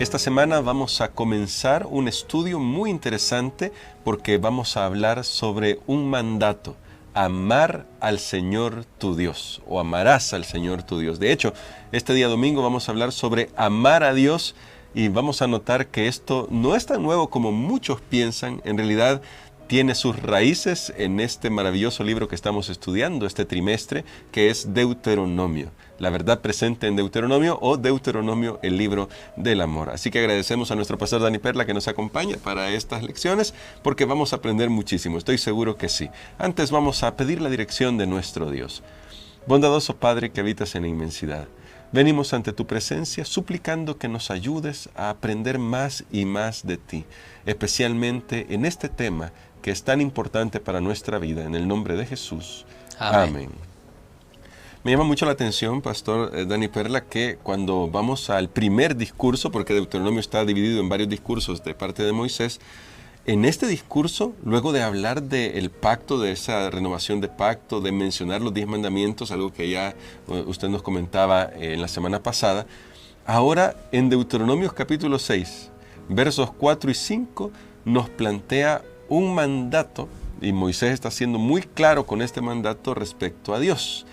Esta semana vamos a comenzar un estudio muy interesante porque vamos a hablar sobre un mandato: amar al Señor tu Dios, o amarás al Señor tu Dios. De hecho, este día domingo vamos a hablar sobre amar a Dios y vamos a notar que esto no es tan nuevo como muchos piensan. En realidad tiene sus raíces en este maravilloso libro que estamos estudiando este trimestre, que es Deuteronomio. La verdad presente en Deuteronomio, o Deuteronomio, el libro del amor. Así que agradecemos a nuestro pastor Dani Perla que nos acompaña para estas lecciones, porque vamos a aprender muchísimo, estoy seguro que sí. Antes vamos a pedir la dirección de nuestro Dios. Bondadoso Padre que habitas en la inmensidad, venimos ante tu presencia suplicando que nos ayudes a aprender más y más de ti, especialmente en este tema que es tan importante para nuestra vida. En el nombre de Jesús. Amén. Me llama mucho la atención, pastor Dani Perla, que cuando vamos al primer discurso, porque Deuteronomio está dividido en varios discursos de parte de Moisés, en este discurso, luego de hablar del pacto, de esa renovación de pacto, de mencionar los 10 mandamientos, algo que ya usted nos comentaba en la semana pasada, ahora en Deuteronomio capítulo 6, versos 4 y 5, nos plantea un mandato, y Moisés está siendo muy claro con este mandato respecto a Dios.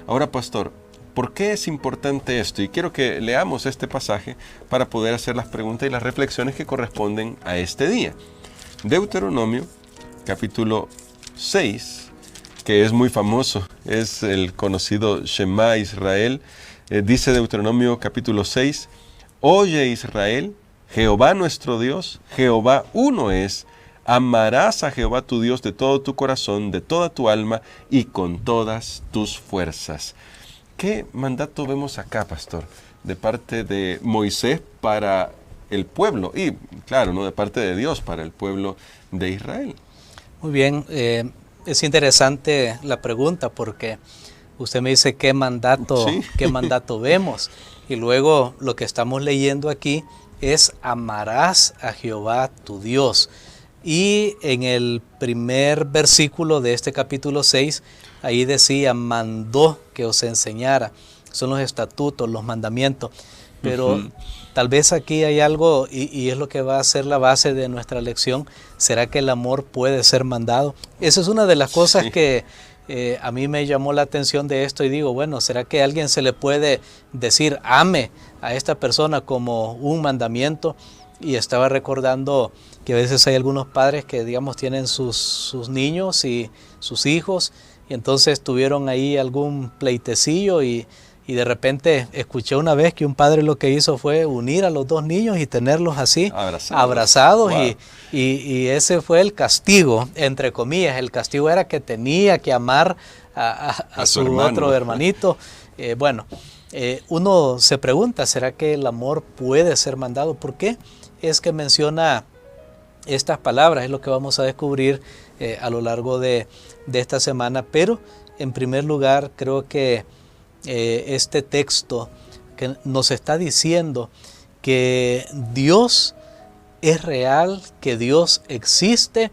Ahora, pastor, ¿por qué es importante esto? Y quiero que leamos este pasaje para poder hacer las preguntas y las reflexiones que corresponden a este día. Deuteronomio, capítulo 6, que es muy famoso, es el conocido Shema Israel. Dice Deuteronomio capítulo 6, Oye Israel, Jehová nuestro Dios, Jehová uno es. Amarás a Jehová tu Dios de todo tu corazón, de toda tu alma y con todas tus fuerzas. ¿Qué mandato vemos acá, pastor? De parte de Moisés para el pueblo y, claro, ¿no?, de parte de Dios para el pueblo de Israel. Muy bien, es interesante la pregunta porque usted me dice qué mandato vemos, y luego lo que estamos leyendo aquí es amarás a Jehová tu Dios. Y en el primer versículo de este capítulo 6, ahí decía, mandó que os enseñara. Son los estatutos, los mandamientos. Pero tal vez aquí hay algo, y es lo que va a ser la base de nuestra lección. ¿Será que el amor puede ser mandado? Esa es una de las cosas que a mí me llamó la atención de esto, y digo, bueno, ¿será que a alguien se le puede decir ame a esta persona como un mandamiento? Y estaba recordando que a veces hay algunos padres que, digamos, tienen sus niños y sus hijos, y entonces tuvieron ahí algún pleitecillo, y de repente escuché una vez que un padre lo que hizo fue unir a los dos niños y tenerlos así abrazados. Wow. Y ese fue el castigo, entre comillas. El castigo era que tenía que amar a su otro hermanito. Uno se pregunta, ¿será que el amor puede ser mandado? ¿Por qué es que menciona estas palabras? Es lo que vamos a descubrir a lo largo de esta semana. Pero en primer lugar, creo que este texto que nos está diciendo que Dios es real, que Dios existe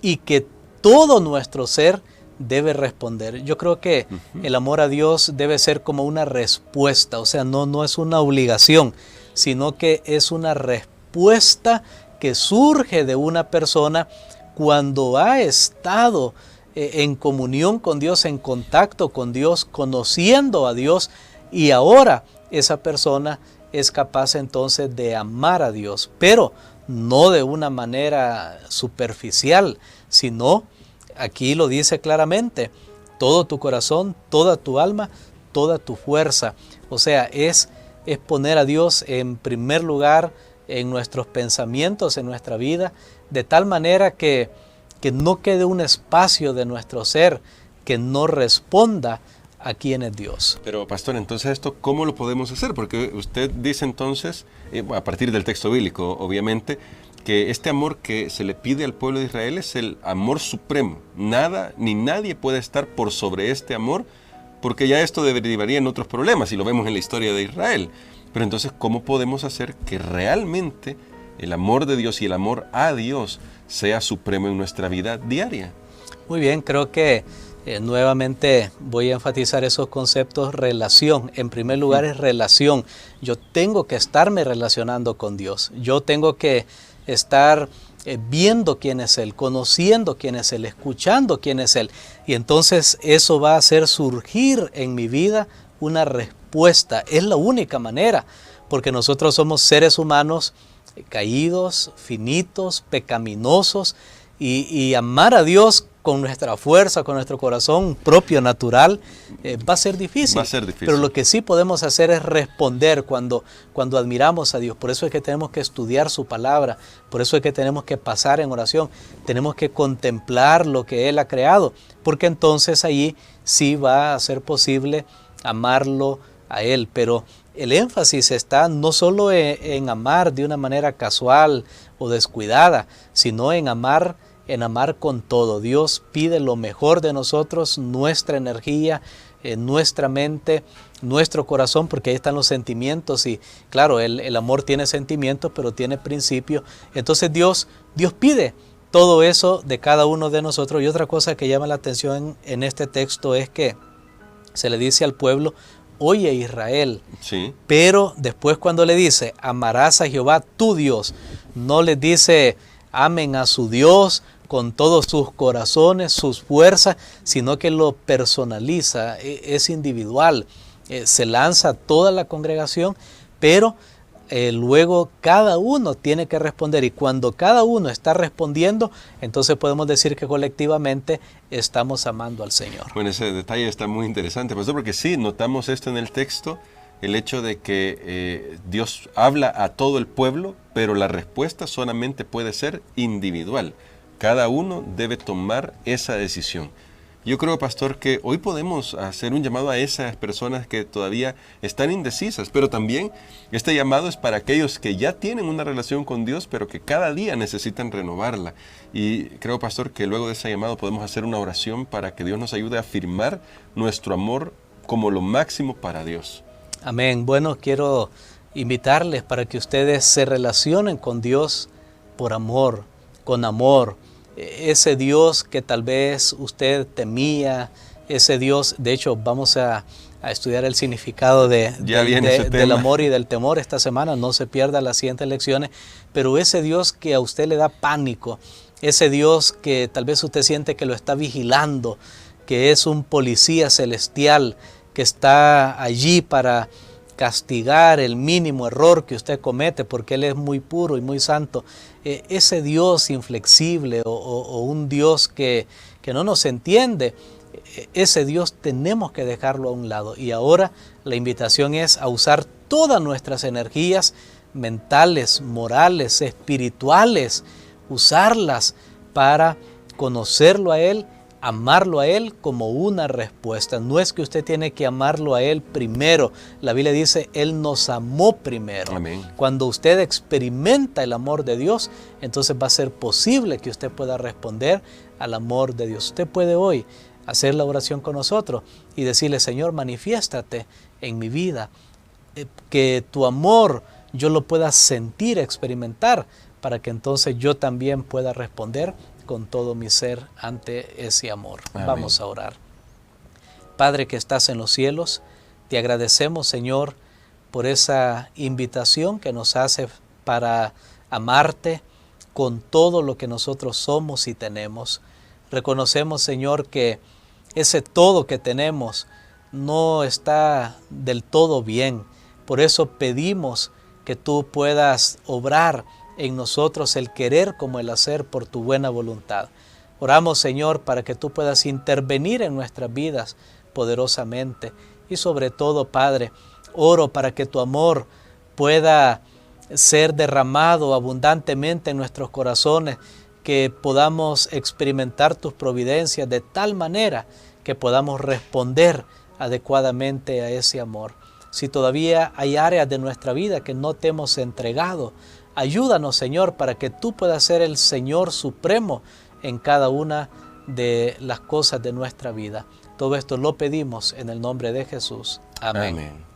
y que todo nuestro ser debe responder. Yo creo que el amor a Dios debe ser como una respuesta, o sea, no es una obligación, sino que es una respuesta que surge de una persona cuando ha estado en comunión con Dios, en contacto con Dios, conociendo a Dios, y ahora esa persona es capaz entonces de amar a Dios, pero no de una manera superficial, sino, aquí lo dice claramente, todo tu corazón, toda tu alma, toda tu fuerza. O sea, es poner a Dios en primer lugar en nuestros pensamientos, en nuestra vida, de tal manera que no quede un espacio de nuestro ser que no responda a quién es Dios. Pero pastor, entonces esto, ¿cómo lo podemos hacer? Porque usted dice entonces, a partir del texto bíblico, obviamente, que este amor que se le pide al pueblo de Israel es el amor supremo. Nada ni nadie puede estar por sobre este amor, porque ya esto derivaría en otros problemas, y lo vemos en la historia de Israel. Pero entonces, ¿cómo podemos hacer que realmente el amor de Dios y el amor a Dios sea supremo en nuestra vida diaria? Muy bien, creo que Nuevamente voy a enfatizar esos conceptos: relación. En primer lugar es relación. Yo tengo que estarme relacionando con Dios. Yo tengo que estar viendo quién es Él, conociendo quién es Él, escuchando quién es Él. Y entonces eso va a hacer surgir en mi vida una respuesta. Es la única manera, porque nosotros somos seres humanos caídos, finitos, pecaminosos, y amar a Dios con nuestra fuerza, con nuestro corazón propio, natural, va a ser difícil. Va a ser difícil. Pero lo que sí podemos hacer es responder cuando admiramos a Dios. Por eso es que tenemos que estudiar su palabra, por eso es que tenemos que pasar en oración, tenemos que contemplar lo que Él ha creado, porque entonces allí sí va a ser posible amarlo a Él. Pero el énfasis está no solo en amar de una manera casual o descuidada, sino en amar con todo. Dios pide lo mejor de nosotros, nuestra energía, nuestra mente, nuestro corazón, porque ahí están los sentimientos. Y claro, el amor tiene sentimientos, pero tiene principios. Entonces Dios pide todo eso de cada uno de nosotros. Y otra cosa que llama la atención en este texto es que se le dice al pueblo: oye Israel. Sí. Pero después, cuando le dice amarás a Jehová tu Dios, no les dice amen a su Dios con todos sus corazones, sus fuerzas, sino que lo personaliza, es individual, se lanza a toda la congregación, pero luego cada uno tiene que responder, y cuando cada uno está respondiendo, entonces podemos decir que colectivamente estamos amando al Señor. Bueno, ese detalle está muy interesante, pastor, porque sí, notamos esto en el texto, el hecho de que Dios habla a todo el pueblo, pero la respuesta solamente puede ser individual. Cada uno debe tomar esa decisión. Yo creo, pastor, que hoy podemos hacer un llamado a esas personas que todavía están indecisas, pero también este llamado es para aquellos que ya tienen una relación con Dios, pero que cada día necesitan renovarla. Y creo, pastor, que luego de ese llamado podemos hacer una oración para que Dios nos ayude a afirmar nuestro amor como lo máximo para Dios. Amén. Bueno, quiero invitarles para que ustedes se relacionen con Dios por amor, con amor. Ese Dios que tal vez usted temía, ese Dios, de hecho vamos a estudiar el significado del amor y del temor esta semana, no se pierda las siguientes lecciones, pero ese Dios que a usted le da pánico, ese Dios que tal vez usted siente que lo está vigilando, que es un policía celestial que está allí para castigar el mínimo error que usted comete, porque Él es muy puro y muy santo. Ese Dios inflexible o un Dios que no nos entiende, ese Dios tenemos que dejarlo a un lado. Y ahora la invitación es a usar todas nuestras energías mentales, morales, espirituales, usarlas para conocerlo a Él, amarlo a Él como una respuesta. No es que usted tiene que amarlo a Él primero. La Biblia dice, Él nos amó primero. Amén. Cuando usted experimenta el amor de Dios, entonces va a ser posible que usted pueda responder al amor de Dios. Usted puede hoy hacer la oración con nosotros y decirle: Señor, manifiéstate en mi vida, que tu amor yo lo pueda sentir, experimentar, para que entonces yo también pueda responder con todo mi ser ante ese amor. Amén. Vamos a orar. Padre que estás en los cielos, te agradecemos, Señor, por esa invitación que nos hace para amarte con todo lo que nosotros somos y tenemos. Reconocemos, Señor, que ese todo que tenemos no está del todo bien. Por eso pedimos que tú puedas obrar en nosotros el querer como el hacer por tu buena voluntad. Oramos, Señor, para que tú puedas intervenir en nuestras vidas poderosamente. Y sobre todo, Padre, oro para que tu amor pueda ser derramado abundantemente en nuestros corazones, que podamos experimentar tus providencias de tal manera que podamos responder adecuadamente a ese amor. Si todavía hay áreas de nuestra vida que no te hemos entregado, ayúdanos, Señor, para que tú puedas ser el Señor supremo en cada una de las cosas de nuestra vida. Todo esto lo pedimos en el nombre de Jesús. Amén. Amén.